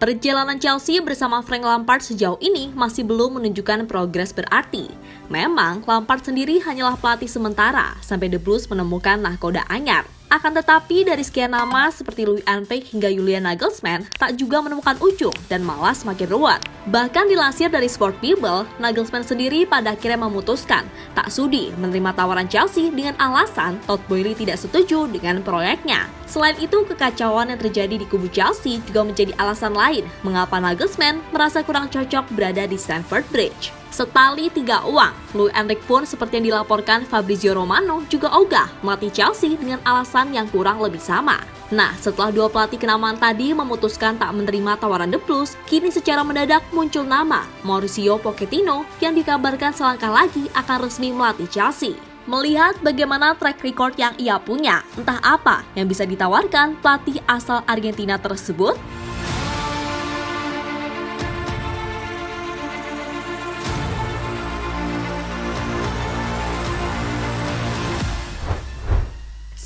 Perjalanan Chelsea bersama Frank Lampard sejauh ini masih belum menunjukkan progres berarti. Memang, Lampard sendiri hanyalah pelatih sementara sampai The Blues menemukan nahkoda anyar. Akan tetapi dari sekian nama seperti Louis Anfield hingga Julian Nagelsmann tak juga menemukan ujung dan malah semakin ruwet. Bahkan dilansir dari Sport Bible, Nagelsmann sendiri pada akhirnya memutuskan tak sudi menerima tawaran Chelsea dengan alasan Todd Boehly tidak setuju dengan proyeknya. Selain itu, kekacauan yang terjadi di kubu Chelsea juga menjadi alasan lain mengapa Nagelsmann merasa kurang cocok berada di Stamford Bridge. Setali 3 uang, Louis Enrique pun seperti yang dilaporkan Fabrizio Romano juga ogah melatih Chelsea dengan alasan yang kurang lebih sama. Nah, setelah dua pelatih kenamaan tadi memutuskan tak menerima tawaran The Blues, kini secara mendadak muncul nama Mauricio Pochettino yang dikabarkan selangkah lagi akan resmi melatih Chelsea. Melihat bagaimana track record yang ia punya, entah apa yang bisa ditawarkan pelatih asal Argentina tersebut?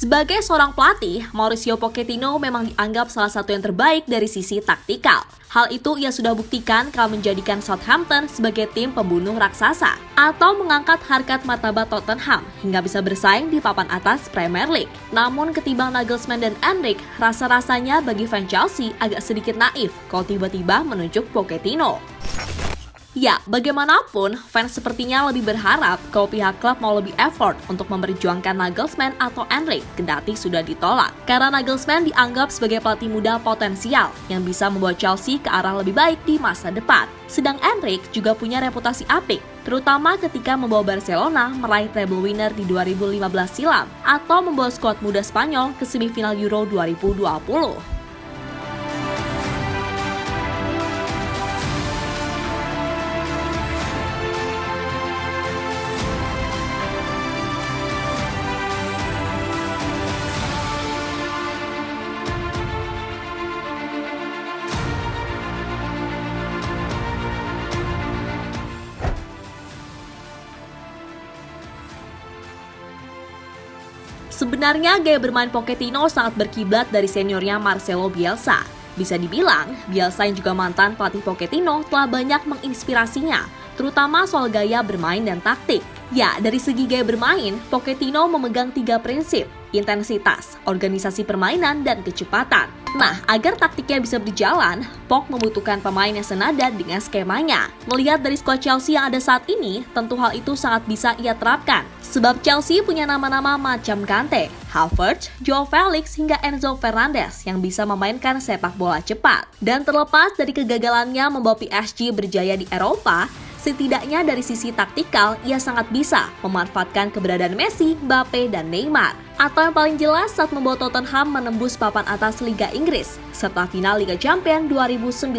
Sebagai seorang pelatih, Mauricio Pochettino memang dianggap salah satu yang terbaik dari sisi taktikal. Hal itu ia sudah buktikan kalau menjadikan Southampton sebagai tim pembunuh raksasa atau mengangkat harkat martabat Tottenham hingga bisa bersaing di papan atas Premier League. Namun ketimbang Nagelsmann dan Enrique, rasa-rasanya bagi fans Chelsea agak sedikit naif kalau tiba-tiba menunjuk Pochettino. Ya, bagaimanapun, fans sepertinya lebih berharap kalau pihak klub mau lebih effort untuk memperjuangkan Nagelsmann atau Enrique, kendati sudah ditolak. Karena Nagelsmann dianggap sebagai pelatih muda potensial yang bisa membawa Chelsea ke arah lebih baik di masa depan. Sedang Enrique juga punya reputasi apik, terutama ketika membawa Barcelona meraih treble winner di 2015 silam atau membawa skuad muda Spanyol ke semifinal Euro 2020. Sebenarnya gaya bermain Pochettino sangat berkiblat dari seniornya Marcelo Bielsa. Bisa dibilang, Bielsa yang juga mantan pelatih Pochettino telah banyak menginspirasinya, terutama soal gaya bermain dan taktik. Ya, dari segi gaya bermain, Pochettino memegang 3 prinsip: intensitas, organisasi permainan, dan kecepatan. Nah, agar taktiknya bisa berjalan, Poch membutuhkan pemain yang senada dengan skemanya. Melihat dari skuad Chelsea yang ada saat ini, tentu hal itu sangat bisa ia terapkan. Sebab Chelsea punya nama-nama macam Kante, Havertz, Joao Felix, hingga Enzo Fernandez yang bisa memainkan sepak bola cepat. Dan terlepas dari kegagalannya membawa PSG berjaya di Eropa, setidaknya dari sisi taktikal, ia sangat bisa memanfaatkan keberadaan Messi, Mbappe, dan Neymar. Atau yang paling jelas saat membawa Tottenham menembus papan atas Liga Inggris, serta final Liga Champions 2019.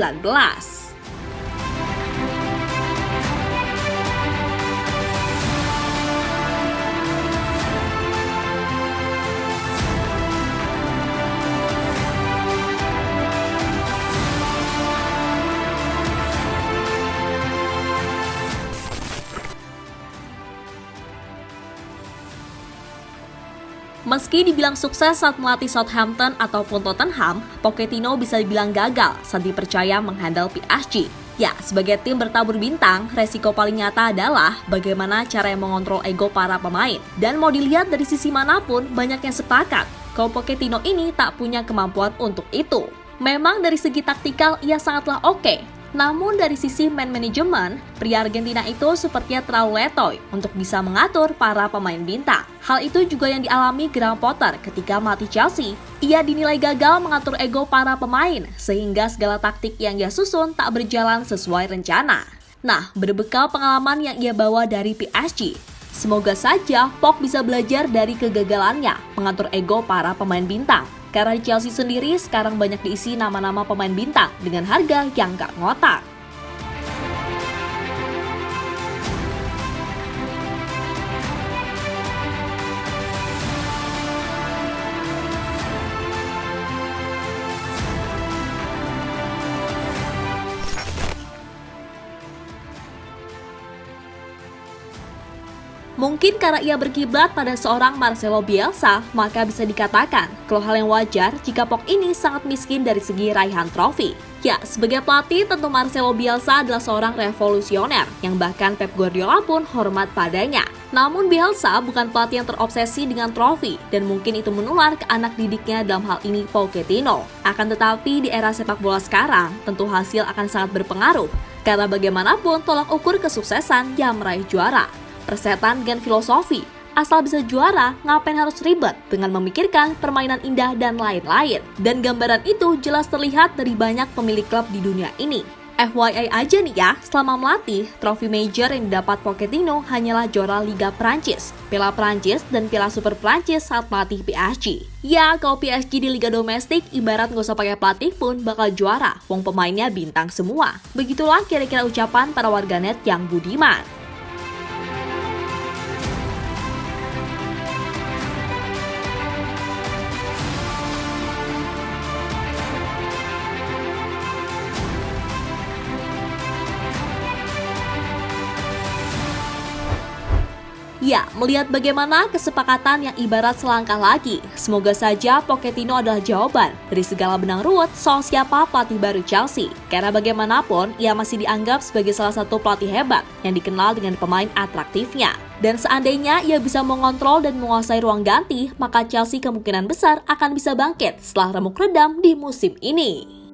Meski dibilang sukses saat melatih Southampton ataupun Tottenham, Pochettino bisa dibilang gagal saat dipercaya menghandle PSG. Ya, sebagai tim bertabur bintang, resiko paling nyata adalah bagaimana cara yang mengontrol ego para pemain. Dan mau dilihat dari sisi manapun, banyak yang sepakat kalau Pochettino ini tak punya kemampuan untuk itu. Memang dari segi taktikal ia sangatlah oke. Namun dari sisi man manajemen, pria Argentina itu sepertinya terlalu letoy untuk bisa mengatur para pemain bintang. Hal itu juga yang dialami Graham Potter ketika melatih Chelsea. Ia dinilai gagal mengatur ego para pemain, sehingga segala taktik yang ia susun tak berjalan sesuai rencana. Nah, berbekal pengalaman yang ia bawa dari PSG, semoga saja Poch bisa belajar dari kegagalannya mengatur ego para pemain bintang. Karena di Chelsea sendiri sekarang banyak diisi nama-nama pemain bintang dengan harga yang gak ngotak. Mungkin karena ia berkiblat pada seorang Marcelo Bielsa, maka bisa dikatakan kalau hal yang wajar jika POK ini sangat miskin dari segi raihan trofi. Ya, sebagai pelatih tentu Marcelo Bielsa adalah seorang revolusioner yang bahkan Pep Guardiola pun hormat padanya. Namun Bielsa bukan pelatih yang terobsesi dengan trofi dan mungkin itu menular ke anak didiknya dalam hal ini Pochettino. Akan tetapi di era sepak bola sekarang, tentu hasil akan sangat berpengaruh karena bagaimanapun tolak ukur kesuksesan yang meraih juara. Persetan dengan filosofi, asal bisa juara, ngapain harus ribet dengan memikirkan permainan indah dan lain-lain. Dan gambaran itu jelas terlihat dari banyak pemilik klub di dunia ini. FYI aja nih ya, selama melatih, trofi major yang didapat Pochettino hanyalah juara Liga Prancis, Piala Prancis, dan Piala Super Prancis saat melatih PSG. Ya, kalau PSG di Liga Domestik, ibarat nggak usah pakai pelatih pun bakal juara, wong pemainnya bintang semua. Begitulah kira-kira ucapan para warganet yang budiman. Ya, melihat bagaimana kesepakatan yang ibarat selangkah lagi, semoga saja Pochettino adalah jawaban dari segala benang ruwet soal siapa pelatih baru Chelsea. Karena bagaimanapun, ia masih dianggap sebagai salah satu pelatih hebat yang dikenal dengan pemain atraktifnya. Dan seandainya ia bisa mengontrol dan menguasai ruang ganti, maka Chelsea kemungkinan besar akan bisa bangkit setelah remuk redam di musim ini.